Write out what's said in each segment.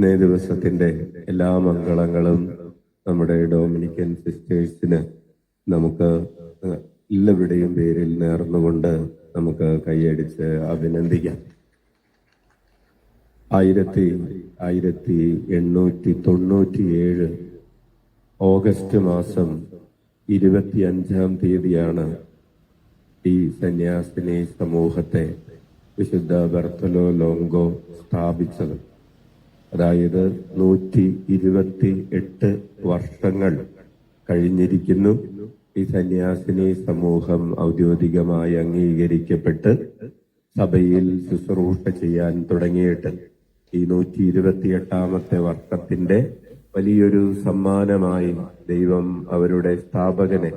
ഇന്നേ ദിവസത്തിൻ്റെ എല്ലാ മംഗളങ്ങളും നമ്മുടെ ഡൊമിനിക്കൻ സിസ്റ്റേഴ്സിന് നമുക്ക് എല്ലാവരുടെയും പേരിൽ നേർന്നുകൊണ്ട് നമുക്ക് കൈയടിച്ച് അഭിനന്ദിക്കാം. 1897 ഓഗസ്റ്റ് മാസം 25-ാം തീയതിയാണ് ഈ സന്യാസിനി സമൂഹത്തെ വിശുദ്ധ ബർത്തലോ ലോങ്കോ സ്ഥാപിച്ചത്. അതായത് 128 വർഷങ്ങൾ കഴിഞ്ഞിരിക്കുന്നു ഈ സന്യാസിനി സമൂഹം ഔദ്യോഗികമായി അംഗീകരിക്കപ്പെട്ട് സഭയിൽ ശുശ്രൂഷ ചെയ്യാൻ തുടങ്ങിയിട്ട്. ഈ 128-ാമത്തെ വർഷത്തിന്റെ വലിയൊരു സമ്മാനമായി ദൈവം അവരുടെ സ്ഥാപകനെ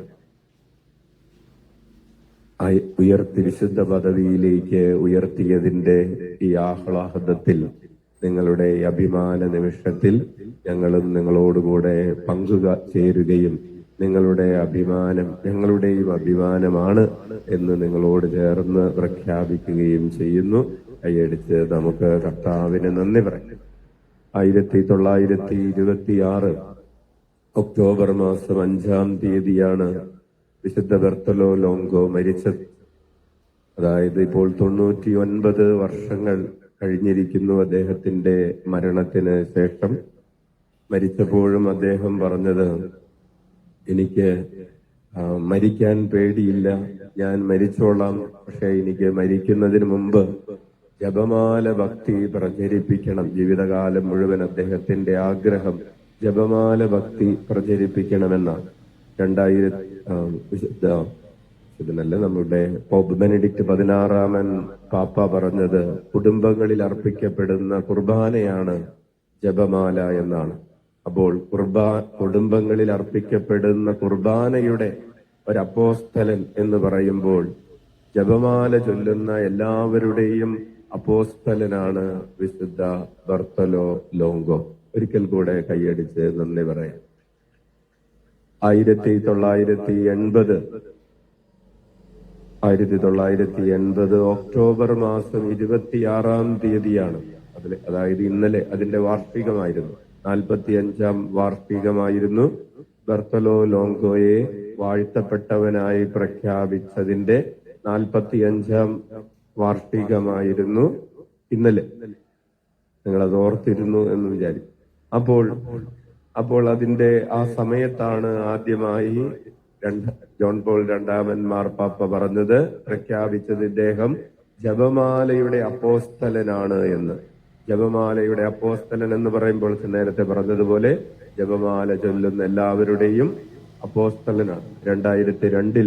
ഉയർത്തി വിശുദ്ധ പദവിയിലേക്ക് ഉയർത്തിയതിന്റെ ഈ ആഹ്ലാദത്തിൽ, നിങ്ങളുടെ അഭിമാന നിമിഷത്തിൽ ഞങ്ങളും നിങ്ങളോടുകൂടെ ചേരുകയും നിങ്ങളുടെ അഭിമാനം ഞങ്ങളുടെയും അഭിമാനമാണ് എന്ന് നിങ്ങളോട് ചേർന്ന് പ്രഖ്യാപിക്കുകയും ചെയ്യുന്നു. കൈയടിച്ച് നമുക്ക് കർത്താവിന് നന്ദി പറയാം. 1926 ഒക്ടോബർ മാസം 5-ാം തീയതിയാണ് വിശുദ്ധ ബർത്തലോ ലോങ്കോ മരിച്ചത്. അതായത് ഇപ്പോൾ 99 വർഷങ്ങൾ കഴിഞ്ഞിരിക്കുന്നു അദ്ദേഹത്തിന്റെ മരണത്തിന് ശേഷം. മരിച്ചപ്പോഴും അദ്ദേഹം പറഞ്ഞത്, എനിക്ക് മരിക്കാൻ പേടിയില്ല, ഞാൻ മരിച്ചോളാം, പക്ഷെ എനിക്ക് മരിക്കുന്നതിന് മുമ്പ് ജപമാല ഭക്തി പ്രചരിപ്പിക്കണം. ജീവിതകാലം മുഴുവൻ അദ്ദേഹത്തിന്റെ ആഗ്രഹം ജപമാല ഭക്തി പ്രചരിപ്പിക്കണമെന്നാണ്. 2000 നമ്മുടെ പോപ്പ് ബെനഡിക്ട് 16-ാമൻ പാപ്പ പറഞ്ഞത്, കുടുംബങ്ങളിൽ അർപ്പിക്കപ്പെടുന്ന കുർബാനയാണ് ജപമാല എന്നാണ്. അപ്പോൾ കുടുംബങ്ങളിൽ അർപ്പിക്കപ്പെടുന്ന കുർബാനയുടെ ഒരു അപ്പോസ്തലൻ എന്ന് പറയുമ്പോൾ ജപമാല ചൊല്ലുന്ന എല്ലാവരുടെയും അപ്പോസ്തലനാണ് വിശുദ്ധ ബർത്തലോ ലോങ്കോ. ഒരിക്കൽ കൂടെ കൈയടിച്ച് നന്ദി പറയാം. 1980 ഒക്ടോബർ മാസം 26-ാം തീയതിയാണ്, അതായത് ഇന്നലെ അതിന്റെ വാർഷികമായിരുന്നു. 45-ാം വാർഷികമായിരുന്നു. ബർത്തലോ ലോങ്കോയെ വാഴ്ത്തപ്പെട്ടവനായി പ്രഖ്യാപിച്ചതിന്റെ 45-ാം വാർഷികമായിരുന്നു ഇന്നലെ. നിങ്ങളത് ഓർത്തിരുന്നു എന്ന് വിചാരിക്കും. അപ്പോൾ അതിന്റെ ആ സമയത്താണ് ആദ്യമായി ജോൺ പോൾ രണ്ടാമൻ മാർപ്പാപ്പ പറഞ്ഞത്, പ്രഖ്യാപിച്ചത് ഇദ്ദേഹം ജപമാലയുടെ അപ്പോസ്തലനാണ് എന്ന്. ജപമാലയുടെ അപ്പോസ്തലൻ എന്ന് പറയുമ്പോൾ നേരത്തെ പറഞ്ഞതുപോലെ ജപമാല ചൊല്ലുന്ന എല്ലാവരുടെയും അപ്പോസ്തലനാണ്. 2002,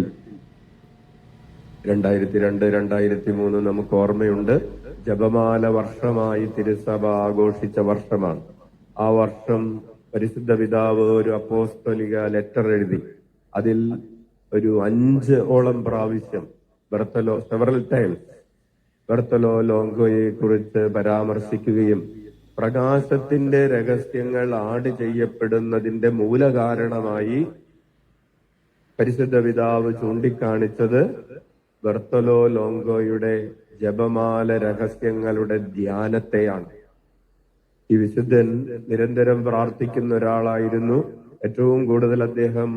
2003 നമുക്ക് ഓർമ്മയുണ്ട്. ജപമാല വർഷമായി തിരുസഭ ആഘോഷിച്ച വർഷമാണ്. ആ വർഷം പരിശുദ്ധ പിതാവ് ഒരു അപ്പോസ്തലിക ലെറ്റർ എഴുതി. അതിൽ ഒരു 5 പ്രാവശ്യം സെവറൽ ടൈംസ് ബർത്തലോ ലോങ്കോയെ കുറിച്ച് പരാമർശിക്കുകയും പ്രകാശത്തിന്റെ രഹസ്യങ്ങൾ ആഡ് ചെയ്യപ്പെടുന്നതിന്റെ മൂലകാരണമായി പരിശുദ്ധ പിതാവ് ചൂണ്ടിക്കാണിച്ചത് ബർത്തലോ ലോങ്കോയുടെ ജപമാല രഹസ്യങ്ങളുടെ ധ്യാനത്തെയാണ്. ഈ വിശുദ്ധൻ നിരന്തരം പ്രാർത്ഥിക്കുന്ന ഒരാളായിരുന്നു. ഏറ്റവും കൂടുതൽ അദ്ദേഹം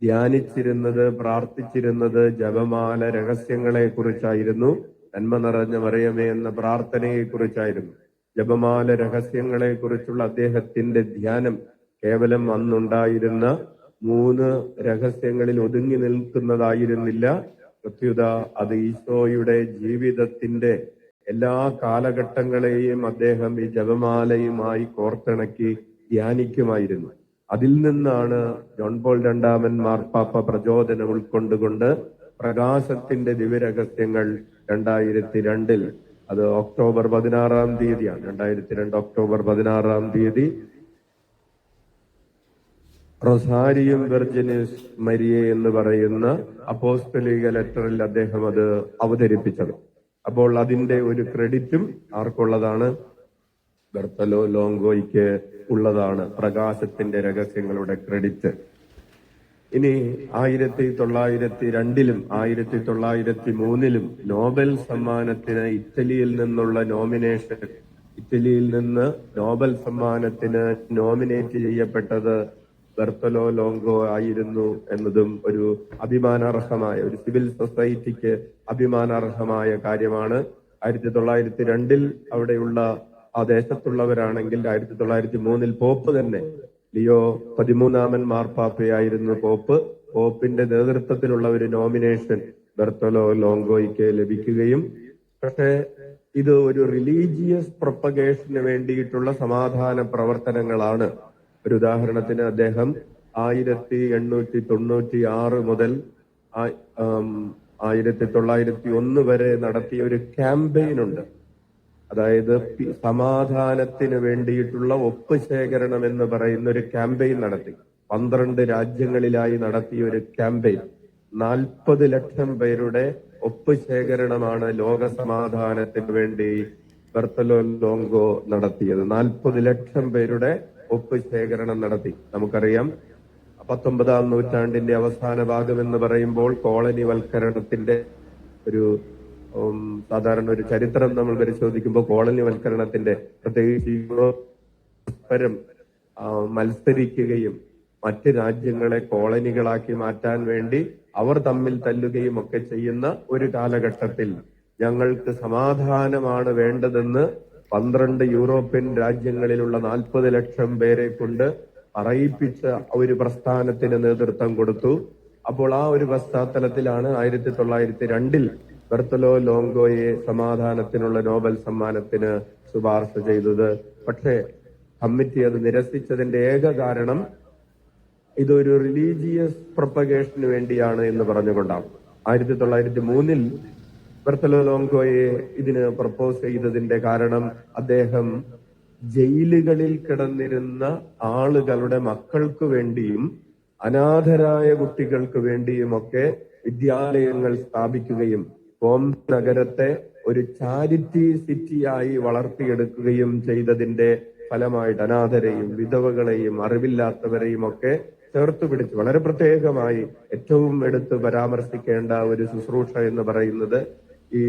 ധ്യാനിച്ചിരുന്നത്, പ്രാർത്ഥിച്ചിരുന്നത് ജപമാല രഹസ്യങ്ങളെ കുറിച്ചായിരുന്നു. നന്മ നിറഞ്ഞ മറിയമേ എന്ന പ്രാർത്ഥനയെ കുറിച്ചായിരുന്നു. ജപമാല രഹസ്യങ്ങളെ കുറിച്ചുള്ള അദ്ദേഹത്തിന്റെ ധ്യാനം കേവലം അന്നുണ്ടായിരുന്ന 3 രഹസ്യങ്ങളിൽ ഒതുങ്ങി നിൽക്കുന്നതായിരുന്നില്ല. പ്രത്യുത അത് ഈശോയുടെ ജീവിതത്തിന്റെ എല്ലാ കാലഘട്ടങ്ങളെയും അദ്ദേഹം ഈ ജപമാലയുമായി കോർത്തിണക്കി ധ്യാനിക്കുമായിരുന്നു. അതിൽ നിന്നാണ് ജോൺ പോൾ രണ്ടാമൻ മാർപ്പാപ്പ പ്രചോദനം ഉൾക്കൊണ്ടുകൊണ്ട് പ്രകാശത്തിന്റെ ദിവ്യരഹസ്യങ്ങൾ 2002 അത് ഒക്ടോബർ 16-ാം തീയതിയാണ്. 2002 ഒക്ടോബർ 16-ാം തീയതി റൊസാരിയം വെർജിനിസ് മരിയെ എന്ന് പറയുന്ന അപ്പോസ്തലിക ലെറ്ററിൽ അദ്ദേഹം അത് അവതരിപ്പിച്ചത്. അപ്പോൾ അതിന്റെ ഒരു ക്രെഡിറ്റും ആർക്കുള്ളതാണ്? ബർത്തലോ ലോങ്കോയ്ക്ക് ഉള്ളതാണ്, പ്രകാശത്തിന്റെ രഹസ്യങ്ങളുടെ ക്രെഡിറ്റ്. ഇനി 1902-ലും 1903-ലും നോബൽ സമ്മാനത്തിന് ഇറ്റലിയിൽ നിന്നുള്ള നോമിനേഷൻ ഇറ്റലിയിൽ നിന്ന് നോബൽ സമ്മാനത്തിന് നോമിനേറ്റ് ചെയ്യപ്പെട്ടത് ബെർത്തലോ ലോങ്കോ ആയിരുന്നു എന്നതും ഒരു അഭിമാനാർഹമായ, ഒരു സിവിൽ സൊസൈറ്റിക്ക് അഭിമാനാർഹമായ കാര്യമാണ്. 1902 അവിടെയുള്ള ആ ദേശത്തുള്ളവരാണെങ്കിൽ 1903 പോപ്പ് തന്നെ ലിയോ 13 മാർപ്പാപ്പയായിരുന്നു പോപ്പിന്റെ നേതൃത്വത്തിലുള്ള ഒരു നോമിനേഷൻ ബെർത്തലോ ലോങ്കോയ്ക്ക് ലഭിക്കുകയും, പക്ഷേ ഇത് ഒരു റിലീജിയസ് പ്രൊപ്പഗേഷന് വേണ്ടിയിട്ടുള്ള സമാധാന പ്രവർത്തനങ്ങളാണ്. ഒരു ഉദാഹരണത്തിന് അദ്ദേഹം 1896 മുതൽ 1901 വരെ നടത്തിയ ഒരു ക്യാമ്പയിൻ ഉണ്ട്. അതായത് സമാധാനത്തിന് വേണ്ടിയിട്ടുള്ള ഒപ്പ് ശേഖരണം എന്ന് പറയുന്ന ഒരു ക്യാമ്പയിൻ നടത്തി. 12 രാജ്യങ്ങളിലായി നടത്തിയ ഒരു ക്യാമ്പയിൻ. 40 ലക്ഷം പേരുടെ ഒപ്പ് ശേഖരണമാണ് ലോക സമാധാനത്തിന് വേണ്ടി ബെർത്തലോ ലോങ്കോ നടത്തിയത്. 40 ലക്ഷം പേരുടെ ഒപ്പ് ശേഖരണം നടത്തി. നമുക്കറിയാം 19-ാം നൂറ്റാണ്ടിന്റെ അവസാന ഭാഗം എന്ന് പറയുമ്പോൾ കോളനിവൽക്കരണത്തിന്റെ ഒരു സാധാരണ ഒരു ചരിത്രം നമ്മൾ പരിശോധിക്കുമ്പോൾ കോളനിവൽക്കരണത്തിന്റെ, പ്രത്യേകിച്ച് പരസ്പരം മത്സരിക്കുകയും മറ്റ് രാജ്യങ്ങളെ കോളനികളാക്കി മാറ്റാൻ വേണ്ടി അവർ തമ്മിൽ തല്ലുകയും ഒക്കെ ചെയ്യുന്ന ഒരു കാലഘട്ടത്തിൽ ഞങ്ങൾക്ക് സമാധാനമാണ് വേണ്ടതെന്ന് 12 യൂറോപ്യൻ രാജ്യങ്ങളിലുള്ള 40 ലക്ഷം പേരെ കൊണ്ട് പറയിപ്പിച്ച ഒരു പ്രസ്ഥാനത്തിന് നേതൃത്വം കൊടുത്തു. അപ്പോൾ ആ ഒരു പശ്ചാത്തലത്തിലാണ് 1902 ബെർത്തലോ ലോങ്കോയെ സമാധാനത്തിനുള്ള നോബൽ സമ്മാനത്തിന് ശുപാർശ ചെയ്തത്. പക്ഷേ കമ്മിറ്റി അത് നിരസിച്ചതിന്റെ ഏക കാരണം ഇതൊരു റിലീജിയസ് പ്രൊപ്പഗേഷന് വേണ്ടിയാണ് എന്ന് പറഞ്ഞുകൊണ്ടാണ്. 1903 ബെർത്തലോ ലോങ്കോയെ ഇതിന് പ്രപ്പോസ് ചെയ്തതിന്റെ കാരണം അദ്ദേഹം ജയിലുകളിൽ കിടന്നിരുന്ന ആളുകളുടെ മക്കൾക്ക് വേണ്ടിയും അനാഥരായ കുട്ടികൾക്ക് വേണ്ടിയുമൊക്കെ വിദ്യാലയങ്ങൾ സ്ഥാപിക്കുകയും റോം നഗരത്തെ ഒരു ചാരിറ്റി സിറ്റിയായി വളർത്തിയെടുക്കുകയും ചെയ്തതിന്റെ ഫലമായിട്ട് അനാഥരെയും വിധവകളെയും അറിവില്ലാത്തവരെയും ഒക്കെ ചേർത്ത് പിടിച്ച് വളരെ പ്രത്യേകമായി ഏറ്റവും എടുത്ത് പരാമർശിക്കേണ്ട ഒരു ശുശ്രൂഷ എന്ന് പറയുന്നത് ഈ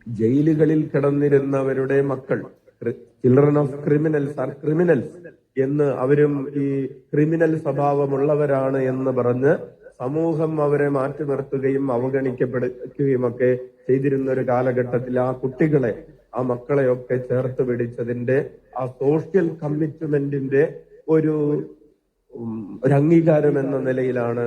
ജയിലുകളിൽ കിടന്നിരുന്നവരുടെ മക്കൾ, children of criminals are criminals എന്ന്, അവരും ഈ ക്രിമിനൽ സ്വഭാവമുള്ളവരാണ് എന്ന് പറഞ്ഞ് സമൂഹം അവരെ മാറ്റി നിർത്തുകയും അവഗണിക്കപ്പെടുകയും ഒക്കെ ചെയ്തിരുന്ന ഒരു കാലഘട്ടത്തിൽ ആ കുട്ടികളെ, ആ മക്കളെയൊക്കെ ചേർത്ത് പിടിച്ചതിന്റെ ആ സോഷ്യൽ കമ്മിറ്റ്മെന്റിന്റെ ഒരു അംഗീകാരം എന്ന നിലയിലാണ്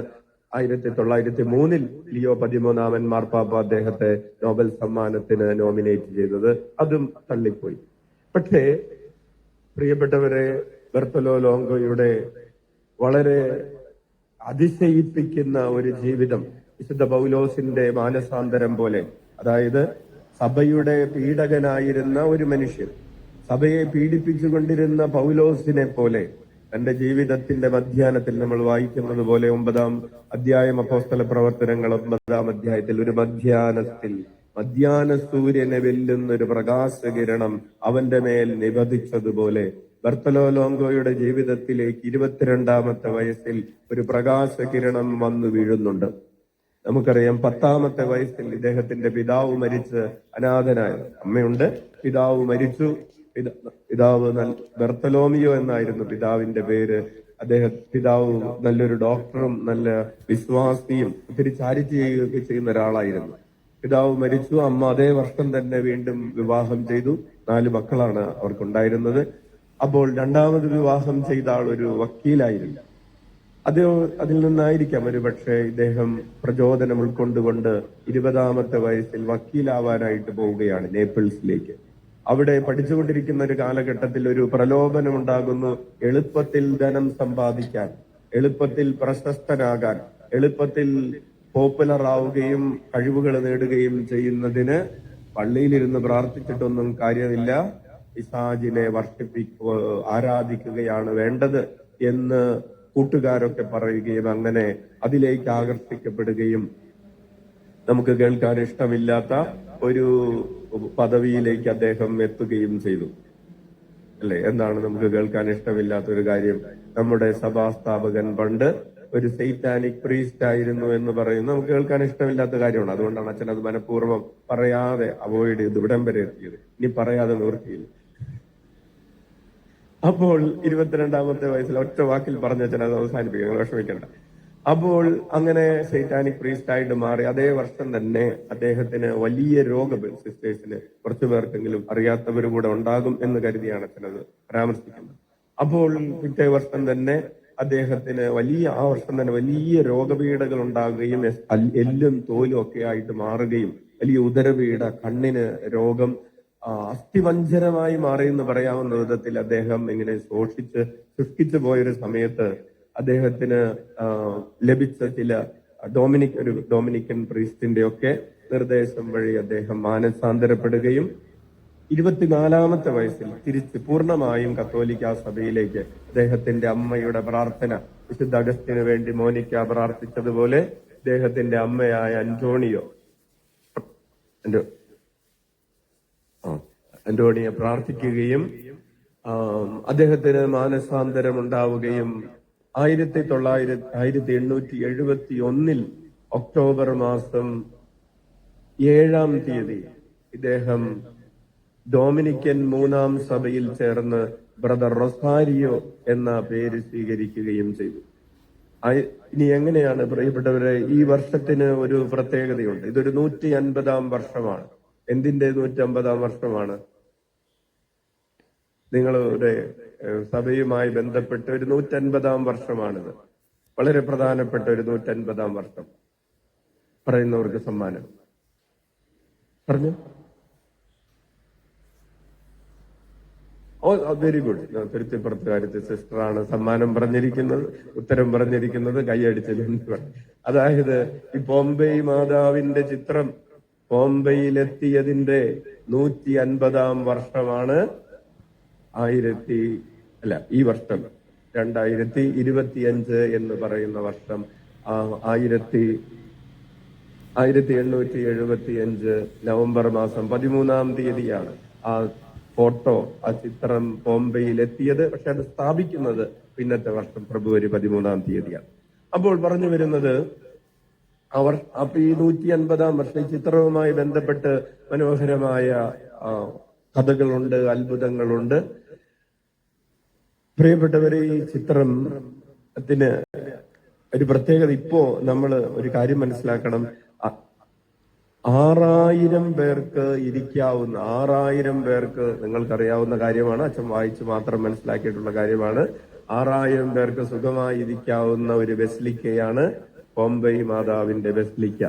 1903 ലിയോ 13 മാർപ്പാപ്പ അദ്ദേഹത്തെ നോബൽ സമ്മാനത്തിന് നോമിനേറ്റ് ചെയ്തത്. അതും തള്ളിപ്പോയി. പക്ഷേ പ്രിയപ്പെട്ടവരെ, ബെർത്തലോ ലോങ്കോയുടെ വളരെ അതിശയിപ്പിക്കുന്ന ഒരു ജീവിതം വിശുദ്ധ പൗലോസിന്റെ മാനസാന്തരം പോലെ, അതായത് സഭയുടെ പീഡകനായിരുന്ന ഒരു മനുഷ്യൻ, സഭയെ പീഡിപ്പിച്ചുകൊണ്ടിരുന്ന പൗലോസിനെ പോലെ തന്റെ ജീവിതത്തിന്റെ മധ്യാഹ്നത്തിൽ നമ്മൾ വായിക്കുന്നത് പോലെ 9-ാം അധ്യായം അപ്പോസ്തല പ്രവർത്തനങ്ങൾ 9-ാം അധ്യായത്തിൽ ഒരു മധ്യാഹ്ന സൂര്യനെ വെല്ലുന്നൊരു പ്രകാശകിരണം അവന്റെ മേൽ നിപതിച്ചതുപോലെ ബെർത്തലോ ലോങ്കോയുടെ ജീവിതത്തിലേക്ക് 22-ാമത്തെ വയസ്സിൽ ഒരു പ്രകാശകിരണം വന്നു വീഴുന്നുണ്ട്. നമുക്കറിയാം 10-ാമത്തെ വയസ്സിൽ ഇദ്ദേഹത്തിന്റെ പിതാവ് മരിച്ച് അനാഥനായ, അമ്മയുണ്ട്, പിതാവ് മരിച്ചു. പിതാവ് ബെർത്തലോമിയോ എന്നായിരുന്നു പിതാവിന്റെ പേര്. പിതാവ് നല്ലൊരു ഡോക്ടറും നല്ല വിശ്വാസിയും ഒത്തിരി ചാരിറ്റി ചെയ്യുകയൊക്കെ ചെയ്യുന്ന ഒരാളായിരുന്നു. പിതാവ് മരിച്ചു. അമ്മ അതേ വർഷം തന്നെ വീണ്ടും വിവാഹം ചെയ്തു. 4 മക്കളാണ് അവർക്കുണ്ടായിരുന്നത്. അപ്പോൾ 2ാമത് വിവാഹം ചെയ്ത ആൾ ഒരു വക്കീലായിരുന്നു. അതിൽ നിന്നായിരിക്കാം ഒരു പക്ഷേ ഇദ്ദേഹം പ്രചോദനം ഉൾക്കൊണ്ടുകൊണ്ട് 20-ാമത്തെ വയസ്സിൽ വക്കീലാവാനായിട്ട് പോവുകയാണ് നേപ്പിൾസിലേക്ക്. അവിടെ പഠിച്ചുകൊണ്ടിരിക്കുന്ന ഒരു കാലഘട്ടത്തിൽ ഒരു പ്രലോഭനം ഉണ്ടാകുന്നു. എളുപ്പത്തിൽ ധനം സമ്പാദിക്കാൻ, എളുപ്പത്തിൽ പ്രശസ്തനാകാൻ, എളുപ്പത്തിൽ പോപ്പുലർ ആവുകയും കഴിവുകൾ നേടുകയും ചെയ്യുന്നതിന് പള്ളിയിലിരുന്ന് പ്രാർത്ഥിച്ചിട്ടൊന്നും കാര്യമില്ല, പിശാചിനെ ആരാധിക്കുകയാണ് വേണ്ടത് എന്ന് കൂട്ടുകാരൊക്കെ പറയുകയും അങ്ങനെ അതിലേക്ക് ആകർഷിക്കപ്പെടുകയും നമുക്ക് കേൾക്കാൻ ഇഷ്ടമില്ലാത്ത ഒരു പദവിയിലേക്ക് അദ്ദേഹം എത്തുകയും ചെയ്തു. അല്ലെ, എന്താണ് നമുക്ക് കേൾക്കാൻ ഇഷ്ടമില്ലാത്ത ഒരു കാര്യം? നമ്മുടെ സഭാസ്ഥാപകൻ പണ്ട് ഒരു സൈറ്റാനിക് പ്രീസ്റ്റ് ആയിരുന്നു എന്ന് പറയുന്നത് നമുക്ക് കേൾക്കാൻ ഇഷ്ടമില്ലാത്ത കാര്യമാണ്. അതുകൊണ്ടാണ് അച്ഛൻ അത് മനഃപൂർവ്വം പറയാതെ അവോയ്ഡ് ചെയ്ത് ഇവിടം വരെ എത്തിയത്. ഇനി പറയാതെ നിവൃത്തിയില്ല. അപ്പോൾ 22-ാമത്തെ വയസ്സിൽ ഒറ്റ വാക്കിൽ പറഞ്ഞ അച്ഛൻ അത് അവസാനിപ്പിക്കുക, വിഷമിക്കണ്ട. അപ്പോൾ അങ്ങനെ സൈറ്റാനിക് പ്രീസ്റ്റായിട്ട് മാറി. അതേ വർഷം തന്നെ അദ്ദേഹത്തിന് വലിയ രോഗം, സിസ്റ്റേഴ്സിന് കുറച്ചു പേർക്കെങ്കിലും അറിയാത്തവരും കൂടെ ഉണ്ടാകും എന്ന് കരുതിയാണ് അച്ഛനത് പരാമർശിക്കുന്നത്. അപ്പോൾ പിറ്റേ വർഷം തന്നെ അദ്ദേഹത്തിന് ആ വർഷം തന്നെ വലിയ രോഗപീഠകൾ ഉണ്ടാകുകയും എല്ലും തോലും ഒക്കെ ആയിട്ട് മാറുകയും വലിയ ഉദരപീഠ, കണ്ണിന് രോഗം, അസ്ഥിവഞ്ചരമായി മാറി എന്ന് പറയാവുന്ന വിധത്തിൽ അദ്ദേഹം ഇങ്ങനെ സൃഷ്ടിച്ചു പോയൊരു സമയത്ത് അദ്ദേഹത്തിന് ലഭിച്ച ചില ഡൊമിനിക്കൻ പ്രീസ്റ്റിന്റെ ഒക്കെ നിർദ്ദേശം വഴി അദ്ദേഹം മാനസാന്തരപ്പെടുകയും 24-ാമത്തെ വയസ്സിൽ തിരിച്ച് പൂർണ്ണമായും കത്തോലിക്ക സഭയിലേക്ക് അദ്ദേഹത്തിന്റെ അമ്മയുടെ പ്രാർത്ഥന, വിശുദ്ധ അഗസ്റ്റിന് വേണ്ടി മോനിക്ക പ്രാർത്ഥിച്ചതുപോലെ അദ്ദേഹത്തിന്റെ അമ്മയായ അന്റോണിയെ പ്രാർത്ഥിക്കുകയും അദ്ദേഹത്തിന് മാനസാന്തരം ഉണ്ടാവുകയും 1871 ഒക്ടോബർ മാസം 7-ാം തീയതി ഇദ്ദേഹം ഡൊമിനിക്കൻ 3-ാം സഭയിൽ ചേർന്ന് ബ്രദർ റൊസാരിയോ എന്ന പേര് സ്വീകരിക്കുകയും ചെയ്തു. ഇനി എങ്ങനെയാണ് പ്രിയപ്പെട്ടവരെ, ഈ വർഷത്തിന് ഒരു പ്രത്യേകതയുണ്ട്. ഇതൊരു 150-ാം വർഷമാണ്. എന്തിന്റെ 150-ാം വർഷമാണ്? നിങ്ങളുടെ സഭയുമായി ബന്ധപ്പെട്ട് ഒരു 150-ാം വർഷമാണിത്. വളരെ പ്രധാനപ്പെട്ട ഒരു 150-ാം വർഷം. പറയുന്നവർക്ക് സമ്മാനം പറഞ്ഞു. Very good. തിരുത്തിപ്പുറത്തുകാരത്തെ സിസ്റ്ററാണ് സമ്മാനം പറഞ്ഞിരിക്കുന്നത്, ഉത്തരം പറഞ്ഞിരിക്കുന്നത്. കൈയടിച്ചത്. അതായത് ഈ ബോംബെ മാതാവിന്റെ ചിത്രം ബോംബെയിലെത്തിയതിന്റെ 150-ാം വർഷമാണ്. ഈ വർഷം 2025 എന്ന് പറയുന്ന വർഷം 1875 നവംബർ മാസം 13-ാം തീയതിയാണ് ആ ഫോട്ടോ, ആ ചിത്രം ബോംബെയിൽ എത്തിയത്. പക്ഷെ അത് സ്ഥാപിക്കുന്നത് പിന്നത്തെ വർഷം ഫെബ്രുവരി 13-ാം തീയതിയാണ്. അപ്പോൾ പറഞ്ഞു വരുന്നത്, അപ്പൊ ഈ 150-ാം വർഷം ചിത്രവുമായി ബന്ധപ്പെട്ട് മനോഹരമായ കഥകളുണ്ട്, അത്ഭുതങ്ങളുണ്ട്. പ്രിയപ്പെട്ടവരെ, ഈ ചിത്രത്തിന് ഒരു പ്രത്യേകത. ഇപ്പോ നമ്മൾ ഒരു കാര്യം മനസ്സിലാക്കണം. 6000 പേർക്ക് ഇരിക്കാവുന്ന, 6000 പേർക്ക് നിങ്ങൾക്കറിയാവുന്ന കാര്യമാണ്, അച്ഛൻ വായിച്ച് മാത്രം മനസ്സിലാക്കിയിട്ടുള്ള കാര്യമാണ്. 6000 പേർക്ക് സുഖമായി ഇരിക്കാവുന്ന ഒരു ബസിലിക്കയാണ് ബോംബെ മാതാവിന്റെ ബസിലിക്ക.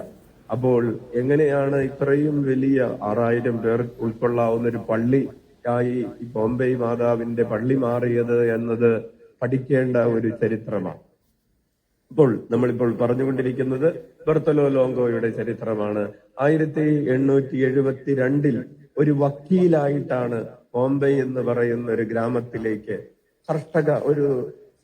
അപ്പോൾ എങ്ങനെയാണ് ഇത്രയും വലിയ 6000 പേർ ഉൾക്കൊള്ളാവുന്ന ഒരു പള്ളിയായി ഈ ബോംബെ മാതാവിന്റെ പള്ളി മാറിയത് എന്നത് പഠിക്കേണ്ട ഒരു ചരിത്രമാണ്. ഇപ്പോൾ നമ്മളിപ്പോൾ പറഞ്ഞുകൊണ്ടിരിക്കുന്നത് ബർത്തലോ ലോങ്കോയുടെ ചരിത്രമാണ്. 1872 ഒരു വക്കീലായിട്ടാണ് ബോംബെ എന്ന് പറയുന്ന ഒരു ഗ്രാമത്തിലേക്ക് ഒരു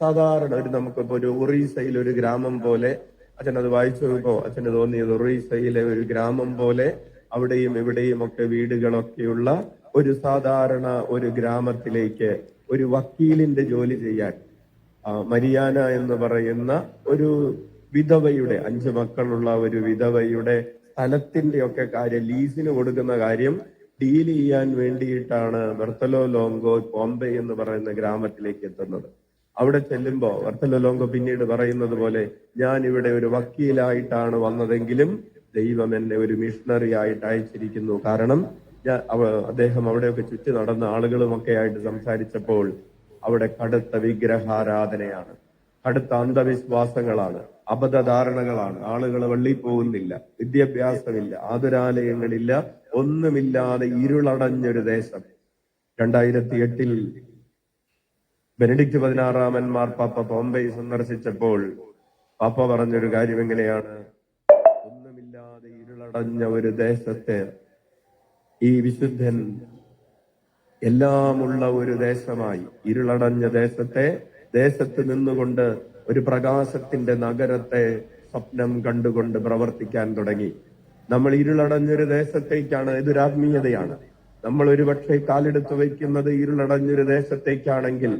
സാധാരണ നമുക്കിപ്പോ ഒരു ഒറീസയിൽ ഒരു ഗ്രാമം പോലെ, അച്ഛനത് വായിച്ചു നോക്കുമ്പോ അച്ഛന് തോന്നിയത് ഒറീസയിലെ ഒരു ഗ്രാമം പോലെ അവിടെയും ഇവിടെയും ഒക്കെ വീടുകളൊക്കെയുള്ള ഒരു സാധാരണ ഒരു ഗ്രാമത്തിലേക്ക് ഒരു വക്കീലിന്റെ ജോലി ചെയ്യാൻ മരിയാന എന്ന് പറയുന്ന ഒരു വിധവയുടെ 5 മക്കളുള്ള ഒരു വിധവയുടെ സ്ഥലത്തിന്റെ ഒക്കെ കാര്യം, ലീസിന് കൊടുക്കുന്ന കാര്യം ഡീൽ ചെയ്യാൻ വേണ്ടിയിട്ടാണ് ബർത്തലോ ലോങ്കോ ബോംബെ എന്ന് പറയുന്ന ഗ്രാമത്തിലേക്ക് എത്തുന്നത്. അവിടെ ചെല്ലുമ്പോ ബർത്തലോ ലോങ്കോ പിന്നീട് പറയുന്നത് പോലെ, ഞാൻ ഇവിടെ ഒരു വക്കീലായിട്ടാണ് വന്നതെങ്കിലും ദൈവം എന്നെ ഒരു മിഷണറി ആയിട്ട് അയച്ചിരിക്കുന്നു. കാരണം അദ്ദേഹം അവിടെയൊക്കെ ചുറ്റി നടന്ന ആളുകളുമൊക്കെ ആയിട്ട് സംസാരിച്ചപ്പോൾ അവിടെ കടുത്ത വിഗ്രഹാരാധനയാണ്, കടുത്ത അന്ധവിശ്വാസങ്ങളാണ്, അബദ്ധധാരണകളാണ്. ആളുകൾ വള്ളി പോകുന്നില്ല, വിദ്യാഭ്യാസമില്ല, ആതുരാലയങ്ങളില്ല, ഒന്നുമില്ലാതെ ഇരുളടഞ്ഞൊരു ദേശം. 2008 ബെനഡിക്ട് 16 മാർപ്പാപ്പ ബോംബെ സന്ദർശിച്ചപ്പോൾ പാപ്പ പറഞ്ഞൊരു കാര്യം എങ്ങനെയാണ്? ഒന്നുമില്ലാതെ ഇരുളടഞ്ഞ ഒരു ദേശത്തെ ഈ വിശുദ്ധൻ എല്ലാമുള്ള ഒരു ദേശമായി, ഇരുളടഞ്ഞ ദേശത്ത് നിന്നുകൊണ്ട് ഒരു പ്രകാശത്തിന്റെ നഗരത്തെ സ്വപ്നം കണ്ടുകൊണ്ട് പ്രവർത്തിക്കാൻ തുടങ്ങി. നമ്മൾ ഇരുളടഞ്ഞൊരു ദേശത്തേക്കാണ്, ഇതൊരാത്മീയതയാണ്. നമ്മൾ ഒരുപക്ഷെ കാലെടുത്ത് വയ്ക്കുന്നത് ഇരുളടഞ്ഞൊരു ദേശത്തേക്കാണെങ്കിൽ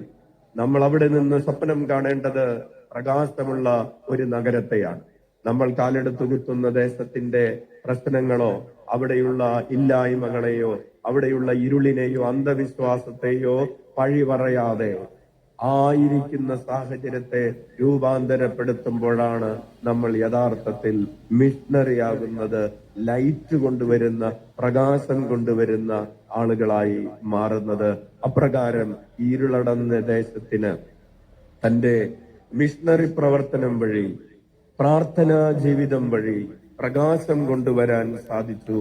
നമ്മൾ അവിടെ നിന്ന് സ്വപ്നം കാണേണ്ടത് പ്രകാശമുള്ള ഒരു നഗരത്തെയാണ്. നമ്മൾ കാലെടുത്ത് കുത്തുന്ന ദേശത്തിന്റെ പ്രശ്നങ്ങളോ അവിടെയുള്ള ഇല്ലായ്മകളെയോ അവിടെയുള്ള ഇരുളിനെയോ അന്ധവിശ്വാസത്തെയോ പഴി പറയാതെ ആയിരിക്കുന്ന സാഹചര്യത്തെ രൂപാന്തരപ്പെടുത്തുമ്പോഴാണ് നമ്മൾ യഥാർത്ഥത്തിൽ മിഷണറി ആകുന്നത്, ലൈറ്റ് കൊണ്ടുവരുന്ന, പ്രകാശം കൊണ്ടുവരുന്ന ആളുകളായി മാറുന്നത്. അപ്രകാരം ഇരുളടഞ്ഞ ദേശത്തിന് തന്റെ മിഷണറി പ്രവർത്തനം വഴി, പ്രാർത്ഥനാ ജീവിതം വഴി പ്രകാശം കൊണ്ടുവരാൻ സാധിച്ചു.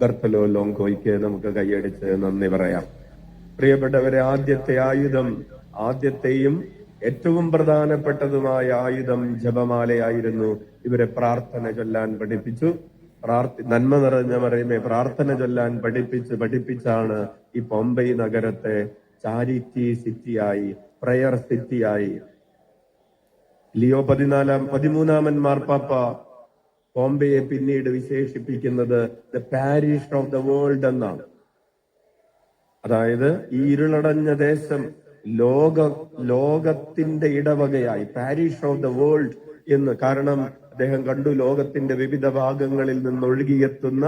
ബർത്തലോ ലോങ്കോയ്ക്ക് നമുക്ക് കൈയടിച്ച് നന്ദി പറയാം. പ്രിയപ്പെട്ടവരെ, ആദ്യത്തെയും ഏറ്റവും പ്രധാനപ്പെട്ടതുമായ ആയുധം ജപമാലയായിരുന്നു. ഇവരെ പ്രാർത്ഥന ചൊല്ലാൻ പഠിപ്പിച്ചു. നന്മ നിറഞ്ഞ മറിയമേ പ്രാർത്ഥന ചൊല്ലാൻ പഠിപ്പിച്ചാണ് ഈ പോംബൈ നഗരത്തെ ചാരിറ്റി സിറ്റിയായി, പ്രയർ സിറ്റിയായി ലിയോ 13 മാർപ്പാപ്പ ബോംബെയെ പിന്നീട് വിശേഷിപ്പിക്കുന്നത് the parish of the world എന്നാണ്. അതായത് ഈ ഇരുളടഞ്ഞ ദേശം ലോകത്തിന്റെ ഇടവകയായി, പാരിഷ് ഓഫ് ദ വേൾഡ് എന്ന്. കാരണം അദ്ദേഹം കണ്ടു, ലോകത്തിന്റെ വിവിധ ഭാഗങ്ങളിൽ നിന്ന് ഒഴുകിയെത്തുന്ന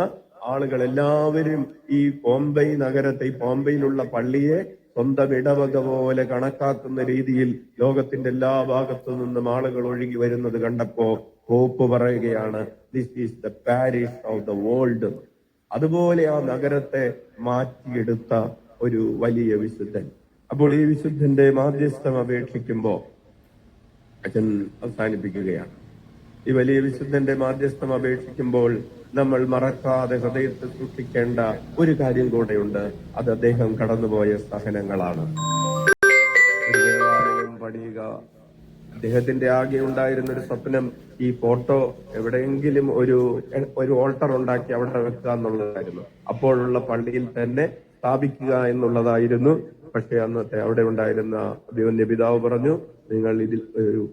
ആളുകൾ എല്ലാവരും ഈ ബോംബെ നഗരത്തെ, ഈ ബോംബെയിലുള്ള പള്ളിയെ സ്വന്തം ഇടവക പോലെ കണക്കാക്കുന്ന രീതിയിൽ ലോകത്തിന്റെ എല്ലാ ഭാഗത്തു നിന്നും ആളുകൾ ഒഴുകി വരുന്നത് കണ്ടപ്പോ പോപ്പ് പറയുകയാണ്, this is the parish of the world. അതുപോലെ ആ നഗരത്തെ മാറ്റിയെടുത്ത ഒരു വലിയ വിശുദ്ധൻ. അപ്പോൾ ഈ വിശുദ്ധന്റെ മാധ്യസ്ഥം അപേക്ഷിക്കുമ്പോ അച്ഛൻ അവസാനിപ്പിക്കുകയാണ്. ഈ വലിയ വിശുദ്ധന്റെ മാധ്യസ്ഥം അപേക്ഷിക്കുമ്പോൾ നമ്മൾ മറക്കാതെ ഹൃദയത്തിൽ സൂക്ഷിക്കേണ്ട ഒരു കാര്യം കൂടെയുണ്ട്. അത് അദ്ദേഹം കടന്നുപോയ സഹനങ്ങളാണ്. ഒരു ദേവാലയം പണിയുക, അദ്ദേഹത്തിന്റെ ആകെ ഉണ്ടായിരുന്ന ഒരു സ്വപ്നം ഈ ഫോട്ടോ എവിടെയെങ്കിലും ഒരു ഓൾട്ടർ ഉണ്ടാക്കി അവിടെ വെക്കുക എന്നുള്ളതായിരുന്നു. അപ്പോഴുള്ള പള്ളിയിൽ തന്നെ സ്ഥാപിക്കുക എന്നുള്ളതായിരുന്നു. പക്ഷെ അന്നത്തെ അവിടെ ഉണ്ടായിരുന്ന ദൈവന്റെ പിതാവ് പറഞ്ഞു, നിങ്ങൾ ഇതിൽ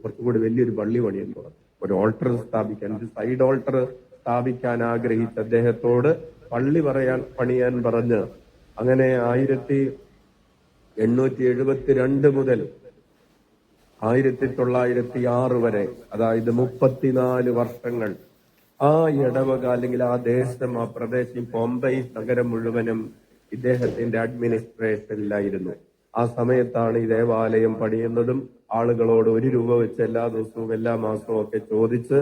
കുറച്ചുകൂടി വലിയൊരു പള്ളി പണിയെന്ന് പറഞ്ഞു. ഒരു ഓൾട്ടർ സ്ഥാപിക്കാൻ, ഒരു സൈഡ് ഓൾട്ടർ സ്ഥാപിക്കാൻ ആഗ്രഹിച്ച അദ്ദേഹത്തോട് പള്ളി പണിയാൻ പറഞ്ഞ് അങ്ങനെ 1872 മുതൽ 1906 വരെ, അതായത് 34 വർഷങ്ങൾ ആ ഇടവക അല്ലെങ്കിൽ ആ ദേശം, ആ പ്രദേശം, ബോംബെ നഗരം മുഴുവനും ഇദ്ദേഹത്തിന്റെ അഡ്മിനിസ്ട്രേഷനിലായിരുന്നു. ആ സമയത്താണ് ഈ ദേവാലയം പണിയുന്നതും ആളുകളോട് 1 രൂപ വെച്ച് എല്ലാ ദിവസവും എല്ലാ മാസവും ഒക്കെ ചോദിച്ച്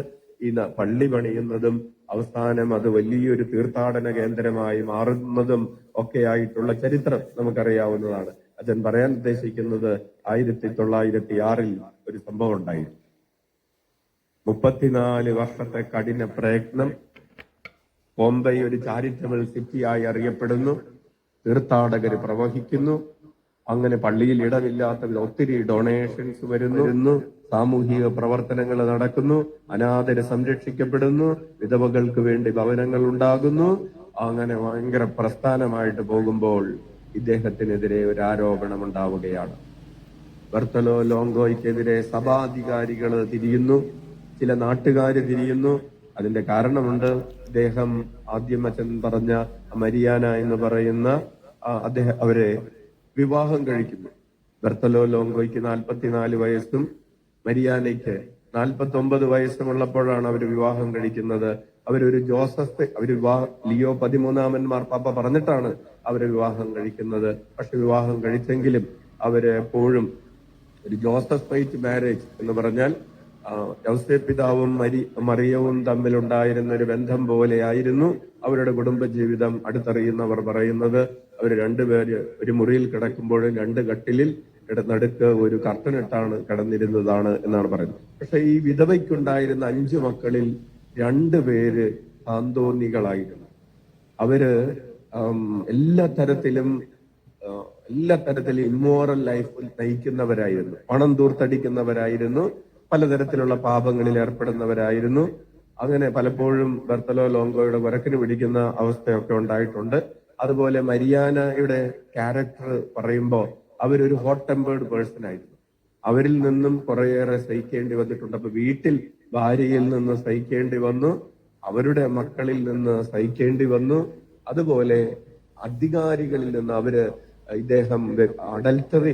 ഈ പള്ളി പണിയുന്നതും അവസാനം അത് വലിയൊരു തീർത്ഥാടന കേന്ദ്രമായി മാറുന്നതും ഒക്കെയായിട്ടുള്ള ചരിത്രം നമുക്കറിയാവുന്നതാണ്. അച്ഛൻ പറയാൻ ഉദ്ദേശിക്കുന്നത് 1906 ഒരു സംഭവം ഉണ്ടായിരുന്നു. 34 വർഷത്തെ കഠിന പ്രയത്നം. ബോംബെ ഒരു ചാരിറ്റബിൾ സിറ്റിയായി അറിയപ്പെടുന്നു. തീർത്ഥാടകർ പ്രവഹിക്കുന്നു. അങ്ങനെ പള്ളിയിൽ ഇടമില്ലാത്ത ഒത്തിരി ഡൊണേഷൻസ് വരുന്നു. സാമൂഹിക പ്രവർത്തനങ്ങൾ നടക്കുന്നു. അനാഥരെ സംരക്ഷിക്കപ്പെടുന്നു. വിധവകൾക്ക് വേണ്ടി ഭവനങ്ങൾ ഉണ്ടാകുന്നു. അങ്ങനെ ഭയങ്കര പ്രസ്ഥാനമായിട്ട് പോകുമ്പോൾ ഇദ്ദേഹത്തിനെതിരെ ഒരു ആരോപണം ഉണ്ടാവുകയാണ്. ബർത്തലോ ലോങ്കോയ്ക്കെതിരെ സഭാധികാരികൾ തിരിയുന്നു, ചില നാട്ടുകാർ തിരിയുന്നു. അതിന്റെ കാരണമുണ്ട്. അദ്ദേഹം ആദ്യം അച്ഛൻ പറഞ്ഞ മരിയാന എന്ന് പറയുന്ന അവരെ വിവാഹം കഴിക്കുന്നു. ബർത്തലോ ലോങ്കോയ്ക്ക് 44 വയസ്സും മരിയാനയ്ക്ക് 49 വയസ്സുമുള്ളപ്പോഴാണ് അവർ വിവാഹം കഴിക്കുന്നത്. അവരൊരു ലിയോ 13 മാർപ്പാപ്പ പറഞ്ഞിട്ടാണ് അവരെ വിവാഹം കഴിക്കുന്നത്. പക്ഷെ വിവാഹം കഴിച്ചെങ്കിലും അവര് എപ്പോഴും ഒരു ജോസഫ് ഫൈറ്റ് മാരേജ് എന്ന് പറഞ്ഞാൽ യൗസേപ്പ് പിതാവും മറിയവും തമ്മിലുണ്ടായിരുന്ന ഒരു ബന്ധം പോലെയായിരുന്നു അവരുടെ കുടുംബജീവിതം. അടുത്തറിയുന്നവർ പറയുന്നത് അവർ രണ്ടുപേര് ഒരു മുറിയിൽ കിടക്കുമ്പോഴും 2 കട്ടിലിൽ നടുക്ക് ഒരു കർട്ടനിട്ടാണ് കിടന്നിരുന്നതാണ് എന്നാണ് പറയുന്നത്. പക്ഷെ ഈ വിധവയ്ക്കുണ്ടായിരുന്ന 5 മക്കളിൽ 2 പേര് സാന്തോന്നികളായിരുന്നു. അവര് എല്ലാ തരത്തിലും ഇമ്മോറൽ ലൈഫ് നയിക്കുന്നവരായിരുന്നു. പണം ദൂർത്തടിക്കുന്നവരായിരുന്നു. പലതരത്തിലുള്ള പാപങ്ങളിൽ ഏർപ്പെടുന്നവരായിരുന്നു. അങ്ങനെ പലപ്പോഴും ബർത്തലോ ലോങ്കോയുടെ വരക്കിന് പിടിക്കുന്ന അവസ്ഥയൊക്കെ ഉണ്ടായിട്ടുണ്ട്. അതുപോലെ മരിയാനയുടെ ക്യാരക്ടർ പറയുമ്പോൾ അവരൊരു ഹോട്ട് ടെമ്പേർഡ് പേഴ്സൺ ആയിരുന്നു. അവരിൽ നിന്നും കുറേയേറെ സഹിക്കേണ്ടി വന്നിട്ടുണ്ട്. അപ്പൊ വീട്ടിൽ ഭാര്യയിൽ നിന്ന് സഹിക്കേണ്ടി വന്നു, അവരുടെ മക്കളിൽ നിന്ന് സഹിക്കേണ്ടി വന്നു. അതുപോലെ അധികാരികളിൽ നിന്ന് ഇദ്ദേഹം അഡൽട്ടറി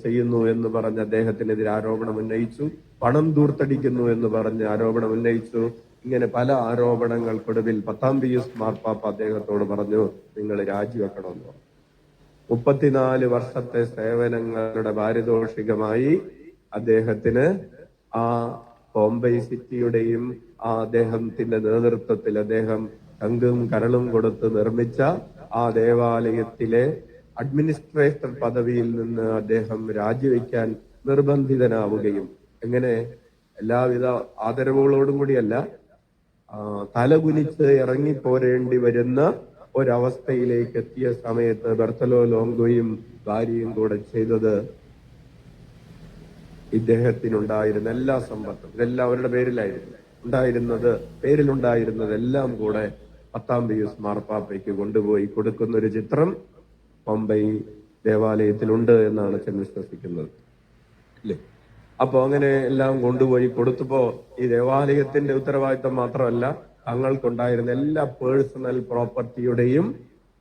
ചെയ്യുന്നു എന്ന് പറഞ്ഞ് അദ്ദേഹത്തിനെതിരെ ആരോപണം ഉന്നയിച്ചു. പണം ദൂർത്തടിക്കുന്നു എന്ന് പറഞ്ഞ് ആരോപണം ഉന്നയിച്ചു. ഇങ്ങനെ പല ആരോപണങ്ങൾക്കൊടുവിൽ 10 പിയൂസ് മാർപ്പാപ്പ അദ്ദേഹത്തോട് പറഞ്ഞു, നിങ്ങൾ രാജിവെക്കണമെന്ന് പറഞ്ഞു. 34 വർഷത്തെ സേവനങ്ങളുടെ പാരിതോഷികമായി അദ്ദേഹത്തിന് ആ ബോംബെ സിറ്റിയുടെയും ആ അദ്ദേഹത്തിന്റെ നേതൃത്വത്തിൽ അദ്ദേഹം തങ്കും കരളും കൊടുത്ത് നിർമ്മിച്ച ആ ദേവാലയത്തിലെ അഡ്മിനിസ്ട്രേറ്റർ പദവിയിൽ നിന്ന് അദ്ദേഹം രാജിവെക്കാൻ നിർബന്ധിതനാവുകയും എങ്ങനെ എല്ലാവിധ ആദരവുകളോടും കൂടിയല്ല തലകുനിച്ച് ഇറങ്ങിപ്പോരേണ്ടി വരുന്ന ഒരവസ്ഥയിലേക്ക് എത്തിയ സമയത്ത് ബെർത്തലോ ലോങ്കോയും ഭാര്യയും കൂടെ ചെയ്തത് ഇദ്ദേഹത്തിനുണ്ടായിരുന്ന എല്ലാ സമ്പത്തും ഇതെല്ലാം അവരുടെ പേരിലുണ്ടായിരുന്നതെല്ലാം കൂടെ 10-ാം പിയൂസ് മാർപ്പാപ്പയ്ക്ക് കൊണ്ടുപോയി കൊടുക്കുന്ന ഒരു ചിത്രം പമ്പൈ ദേവാലയത്തിലുണ്ട് എന്നാണ് അച്ഛൻ വിശ്വസിക്കുന്നത് അല്ലേ. അപ്പൊ അങ്ങനെ എല്ലാം കൊണ്ടുപോയി കൊടുത്തപ്പോ ഈ ദേവാലയത്തിന്റെ ഉത്തരവാദിത്തം മാത്രമല്ല തങ്ങൾക്കുണ്ടായിരുന്ന എല്ലാ പേഴ്സണൽ പ്രോപ്പർട്ടിയുടെയും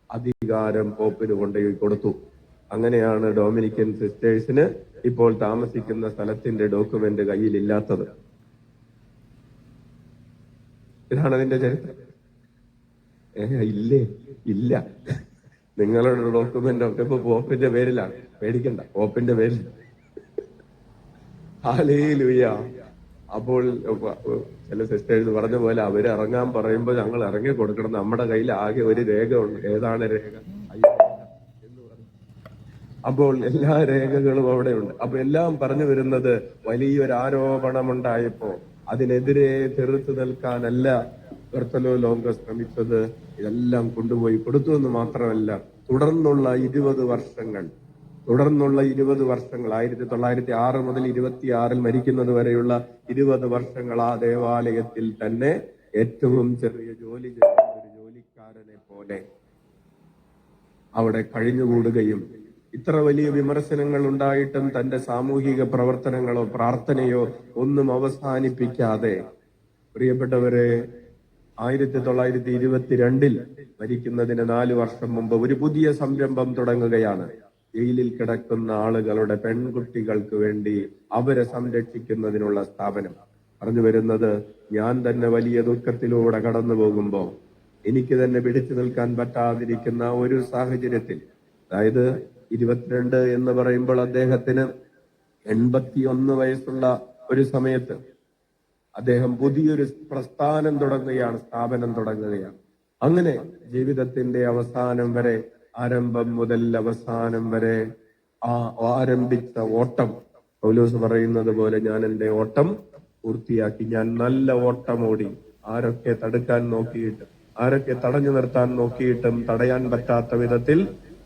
അധികാരം പോപ്പിന് കൊണ്ടുപോയി കൊടുത്തു. അങ്ങനെയാണ് ഡൊമിനിക്കൻ സിസ്റ്റേഴ്സിന് ഇപ്പോൾ താമസിക്കുന്ന സ്ഥലത്തിന്റെ ഡോക്യുമെന്റ് കയ്യിലില്ലാത്തത്. ഇതാണ് അതിന്റെ ചരിത്രം. ഇല്ല നിങ്ങളുടെ ഡോക്യുമെന്റ് ഒക്കെ ഇപ്പൊ പോപ്പിന്റെ പേരിലാണ്. പേടിക്കണ്ട, പോപ്പിന്റെ പേരിൽ. ഹല്ലേലൂയ. അപ്പോൾ ചില സിസ്റ്റേഴ്സ് പറഞ്ഞ പോലെ അവര് ഇറങ്ങാൻ പറയുമ്പോൾ ഞങ്ങൾ ഇറങ്ങി കൊടുക്കണം. നമ്മുടെ കയ്യിൽ ആകെ ഒരു രേഖ ഉണ്ട്. ഏതാണ് രേഖ? എന്ന് പറഞ്ഞു. അപ്പോൾ എല്ലാ രേഖകളും അവിടെ ഉണ്ട്. അപ്പൊ എല്ലാം പറഞ്ഞു വരുന്നത് വലിയൊരു ആരോപണമുണ്ടായപ്പോ അതിനെതിരെ ചെറുത്തു നിൽക്കാനല്ല ബെർത്തലോ ലോങ്കോ ശ്രമിച്ചത്. ഇതെല്ലാം കൊണ്ടുപോയി കൊടുത്തു എന്ന് മാത്രമല്ല തുടർന്നുള്ള 20 വർഷങ്ങൾ 1906 മുതൽ 26 മരിക്കുന്നത് വരെയുള്ള 20 വർഷങ്ങൾ ആ ദേവാലയത്തിൽ തന്നെ ഏറ്റവും ചെറിയ ജോലി ചെയ്യുന്ന ഒരു ജോലിക്കാരനെ പോലെ അവിടെ കഴിഞ്ഞുകൂടുകയും ഇത്ര വലിയ വിമർശനങ്ങൾ ഉണ്ടായിട്ടും തന്റെ സാമൂഹിക പ്രവർത്തനങ്ങളോ പ്രാർത്ഥനയോ ഒന്നും അവസാനിപ്പിക്കാതെ പ്രിയപ്പെട്ടവരെ 1922 മരിക്കുന്നതിന് 4 വർഷം മുമ്പ് ഒരു പുതിയ സംരംഭം തുടങ്ങുകയാണ്. ജയിലിൽ കിടക്കുന്ന ആളുകളുടെ പെൺകുട്ടികൾക്ക് വേണ്ടി അവരെ സംരക്ഷിക്കുന്നതിനുള്ള സ്ഥാപനം. പറഞ്ഞു വരുന്നത്, ഞാൻ തന്നെ വലിയ ദുഃഖത്തിലൂടെ കടന്നു പോകുമ്പോൾ എനിക്ക് തന്നെ പിടിച്ചു നിൽക്കാൻ പറ്റാതിരിക്കുന്ന ഒരു സാഹചര്യത്തിൽ, അതായത് 22 എന്ന് പറയുമ്പോൾ അദ്ദേഹത്തിന് 81 വയസ്സുള്ള ഒരു സമയത്ത് അദ്ദേഹം പുതിയൊരു പ്രസ്ഥാനം തുടങ്ങുകയാണ്, സ്ഥാപനം തുടങ്ങുകയാണ്. അങ്ങനെ ജീവിതത്തിന്റെ അവസാനം വരെ, ആരംഭം മുതൽ അവസാനം വരെ ആരംഭിച്ച ഓട്ടം, പൗലോസ് പറയുന്നത് പോലെ ഞാൻ എന്റെ ഓട്ടം പൂർത്തിയാക്കി, ഞാൻ നല്ല ഓട്ടമോടി. ആരൊക്കെ തടുക്കാൻ നോക്കിയിട്ടും ആരൊക്കെ തടഞ്ഞു നിർത്താൻ നോക്കിയിട്ടും തടയാൻ പറ്റാത്ത വിധത്തിൽ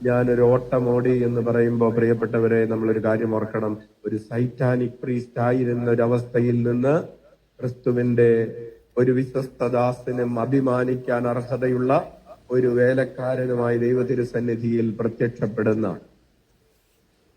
ഞാനൊരു ഓട്ടമോടി എന്ന് പറയുമ്പോൾ പ്രിയപ്പെട്ടവരെ നമ്മളൊരു കാര്യം ഓർക്കണം. ഒരു സൈറ്റാനിക് പ്രീസ്റ്റ് ആയിരുന്ന ഒരു അവസ്ഥയിൽ നിന്ന് ക്രിസ്തുവിന്റെ ഒരു വിശ്വസ്തദാസനും അഭിമാനിക്കാൻ അർഹതയുള്ള ഒരു വേലക്കാരനുമായി ദൈവതിരുസന്നിധിയിൽ പ്രത്യക്ഷപ്പെടുന്ന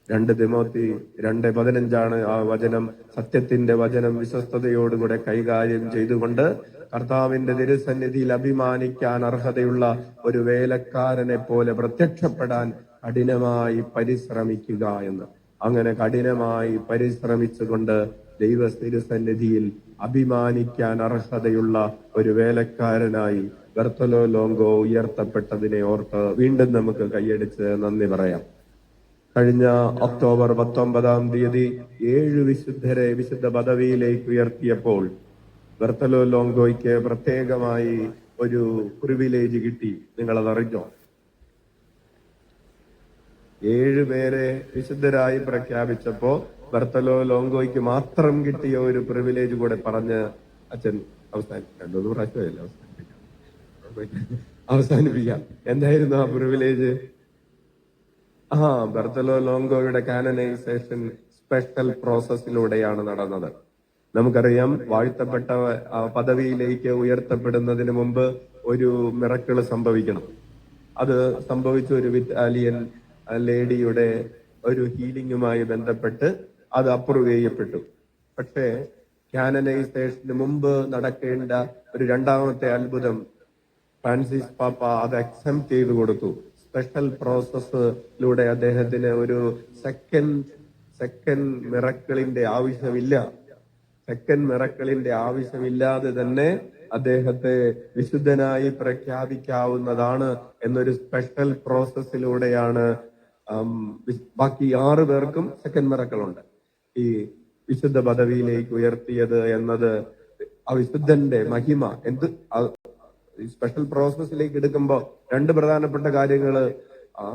2 തിമോത്തി 2:15 ആ വചനം. സത്യത്തിന്റെ വചനം വിശ്വസ്തയോടുകൂടെ കൈകാര്യം ചെയ്തുകൊണ്ട് കർത്താവിന്റെ തിരുസന്നിധിയിൽ അഭിമാനിക്കാൻ അർഹതയുള്ള ഒരു വേലക്കാരനെ പോലെ പ്രത്യക്ഷപ്പെടാൻ കഠിനമായി പരിശ്രമിക്കുക എന്ന്. അങ്ങനെ കഠിനമായി പരിശ്രമിച്ചുകൊണ്ട് ദൈവ തിരുസന്നിധിയിൽ അഭിമാനിക്കാൻ അർഹതയുള്ള ഒരു വേലക്കാരനായി ബെർത്തലോ ലോങ്കോ ഉയർത്തപ്പെട്ടതിനെ ഓർത്ത് വീണ്ടും നമുക്ക് കൈയടിച്ച് നന്ദി പറയാം. കഴിഞ്ഞ ഒക്ടോബർ 19-ാം തീയതി 7 വിശുദ്ധരെ വിശുദ്ധ പദവിയിലേക്ക് ഉയർത്തിയപ്പോൾ ബെർത്തലോ ലോങ്കോയ്ക്ക് പ്രത്യേകമായി ഒരു പ്രിവിലേജ് കിട്ടി. നിങ്ങളതറിഞ്ഞോ? 7 പേരെ വിശുദ്ധരായി പ്രഖ്യാപിച്ചപ്പോ ബെർത്തലോ ലോങ്കോയ്ക്ക് മാത്രം കിട്ടിയ ഒരു പ്രിവിലേജ് കൂടെ പറഞ്ഞ് അച്ഛൻ അവസാനിപ്പിക്കാം. എന്തായിരുന്നു ആ പ്രിവിലേജ്? ബെർത്തലോ ലോങ്കോയുടെ കാനനൈസേഷൻ സ്പെഷ്യൽ പ്രോസസ്സിലൂടെയാണ് നടന്നത്. നമുക്കറിയാം, വാഴ്ത്തപ്പെട്ട പദവിയിലേക്ക് ഉയർത്തപ്പെടുന്നതിന് മുമ്പ് ഒരു മിറക്കിള് സംഭവിക്കണം. അത് സംഭവിച്ച ഒരു ഇറ്റാലിയൻ ലേഡിയുടെ ഒരു ഹീലിംഗുമായി ബന്ധപ്പെട്ട് അത് അപ്രൂവ് ചെയ്യപ്പെട്ടു. പക്ഷേ കാനനൈസേഷന് മുമ്പ് നടക്കേണ്ട ഒരു 2ാമത്തെ അത്ഭുതം ഫ്രാൻസിസ് പാപ്പ അത് അക്സെപ്റ്റ് ചെയ്തു കൊടുത്തു. സ്പെഷ്യൽ പ്രോസസ്സിലൂടെ അദ്ദേഹത്തിന് ഒരു സെക്കൻഡ് മിറക്കിളിന്റെ ആവശ്യമില്ല. സെക്കൻഡ് മിറക്കിളിന്റെ ആവശ്യമില്ലാതെ തന്നെ അദ്ദേഹത്തെ വിശുദ്ധനായി പ്രഖ്യാപിക്കാവുന്നതാണ് എന്നൊരു സ്പെഷ്യൽ പ്രോസസ്സിലൂടെയാണ് ബാക്കി 6 പേർക്കും സെക്കൻഡ് മിറക്കിൾ ഉണ്ട്. ഈ വിശുദ്ധ പദവിയിലേക്ക് ഉയർത്തിയത് എന്നത് ആ വിശുദ്ധന്റെ മഹിമ സ്പെഷ്യൽ പ്രോസസ്സിലേക്ക് എടുക്കുമ്പോൾ 2 പ്രധാനപ്പെട്ട കാര്യങ്ങള്,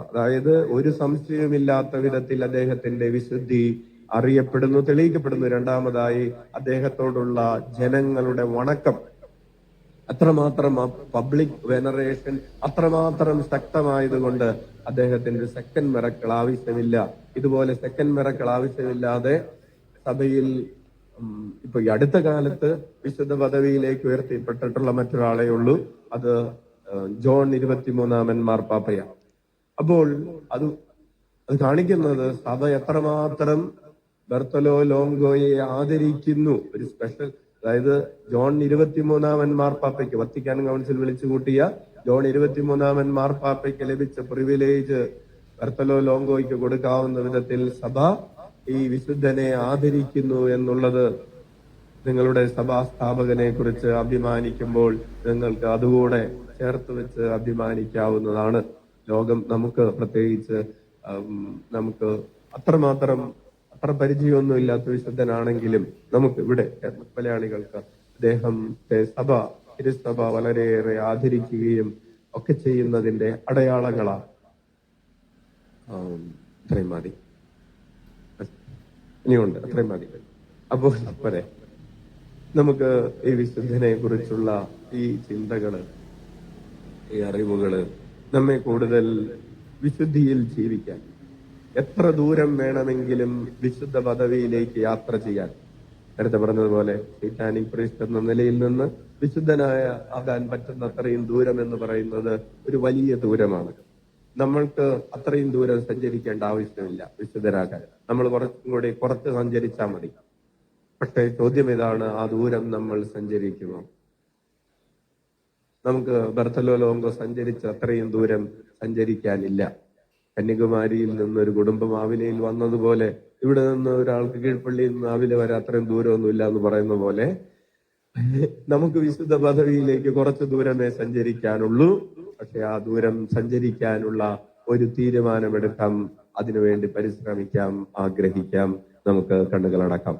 അതായത് ഒരു സംശയവുമില്ലാത്ത വിധത്തിൽ അദ്ദേഹത്തിന്റെ വിശുദ്ധി അറിയപ്പെടുന്നു, തെളിയിക്കപ്പെടുന്നു. രണ്ടാമതായി അദ്ദേഹത്തോടുള്ള ജനങ്ങളുടെ വണക്കം അത്രമാത്രം, പബ്ലിക് വെനറേഷൻ അത്രമാത്രം ശക്തമായതുകൊണ്ട് അദ്ദേഹത്തിന്റെ സെക്കൻഡ് മിറക്കിൾ ആവശ്യമില്ല. ഇതുപോലെ സെക്കൻഡ് മിറക്കിൾ ആവശ്യമില്ലാതെ സഭയിൽ ഇപ്പൊ ഈ അടുത്ത കാലത്ത് വിശുദ്ധ പദവിയിലേക്ക് ഉയർത്തിപ്പെട്ടിട്ടുള്ള മറ്റൊരാളേ ഉള്ളൂ. അത് ജോൺ 23 മാർപ്പാപ്പയാണ്. അപ്പോൾ അത് കാണിക്കുന്നത് സഭ എത്രമാത്രം ബർത്തലോ ലോങ്കോയെ ആദരിക്കുന്നു. ഒരു സ്പെഷ്യൽ, അതായത് ജോൺ 23 മാർപ്പാപ്പയ്ക്ക് വത്തിക്കാൻ കൗൺസിൽ വിളിച്ചു കൂട്ടിയ ജോൺ 23 മാർപ്പാപ്പയ്ക്ക് ലഭിച്ച പ്രിവിലേജ് ബർത്തലോ ലോങ്കോയ്ക്ക് കൊടുക്കാവുന്ന വിധത്തിൽ സഭ ഈ വിശുദ്ധനെ ആദരിക്കുന്നു എന്നുള്ളത് നിങ്ങളുടെ സഭാ സ്ഥാപകനെ കുറിച്ച് അഭിമാനിക്കുമ്പോൾ നിങ്ങൾക്ക് അതുകൂടെ ചേർത്ത് വെച്ച് അഭിമാനിക്കാവുന്നതാണ്. ലോകം നമുക്ക് പ്രത്യേകിച്ച് നമുക്ക് അത്ര പരിചയമൊന്നും ഇല്ലാത്ത വിശുദ്ധനാണെങ്കിലും നമുക്ക് ഇവിടെ മലയാളികൾക്ക് അദ്ദേഹത്തെ തിരുസഭ വളരെയേറെ ആദരിക്കുകയും ഒക്കെ ചെയ്യുന്നതിന്റെ അടയാളങ്ങളാണ്. അത്രയും മതി, ഇനിയുണ്ട്, അത്രയും മതി. അപ്പോൾ പോരെ, നമുക്ക് ഈ വിശുദ്ധനെ കുറിച്ചുള്ള ഈ ചിന്തകള്, ഈ അറിവുകള് നമ്മെ കൂടുതൽ വിശുദ്ധിയിൽ ജീവിക്കാൻ, എത്ര ദൂരം വേണമെങ്കിലും വിശുദ്ധ പദവിയിലേക്ക് യാത്ര ചെയ്യാൻ, നേരത്തെ പറഞ്ഞതുപോലെ ടൈറ്റാനിക് പ്രീസ്റ്റ് എന്ന നിലയിൽ നിന്ന് ആകാൻ പറ്റുന്ന അത്രയും ദൂരം എന്ന് പറയുന്നത് ഒരു വലിയ ദൂരമാണ്. നമ്മൾക്ക് അത്രയും ദൂരം സഞ്ചരിക്കേണ്ട ആവശ്യമില്ല വിശുദ്ധരാകാൻ. നമ്മൾ കുറച്ചും കൂടി പുറത്ത് സഞ്ചരിച്ചാൽ മതി. പക്ഷേ ചോദ്യം ഇതാണ്, ആ ദൂരം നമ്മൾ സഞ്ചരിക്കുമോ? നമുക്ക് ബർത്തലോ ലോങ്കോ സഞ്ചരിച്ച അത്രയും ദൂരം സഞ്ചരിക്കാനില്ല. കന്യാകുമാരിയിൽ നിന്നൊരു കുടുംബം ആവിലയിൽ വന്നതുപോലെ ഇവിടെ നിന്ന് ഒരാൾക്ക് കീഴ്പള്ളിയിൽ നിന്ന് ആവില വരെ അത്രയും ദൂരമൊന്നുമില്ല എന്ന് പറയുന്ന പോലെ നമുക്ക് വിശുദ്ധ പദവിയിലേക്ക് കുറച്ച് ദൂരമേ സഞ്ചരിക്കാനുള്ളൂ. പക്ഷെ ആ ദൂരം സഞ്ചരിക്കാനുള്ള ഒരു തീരുമാനമെടുക്കാം, അതിനുവേണ്ടി പരിശ്രമിക്കാം, ആഗ്രഹിക്കാം. നമുക്ക് കണ്ണുകളടക്കാം.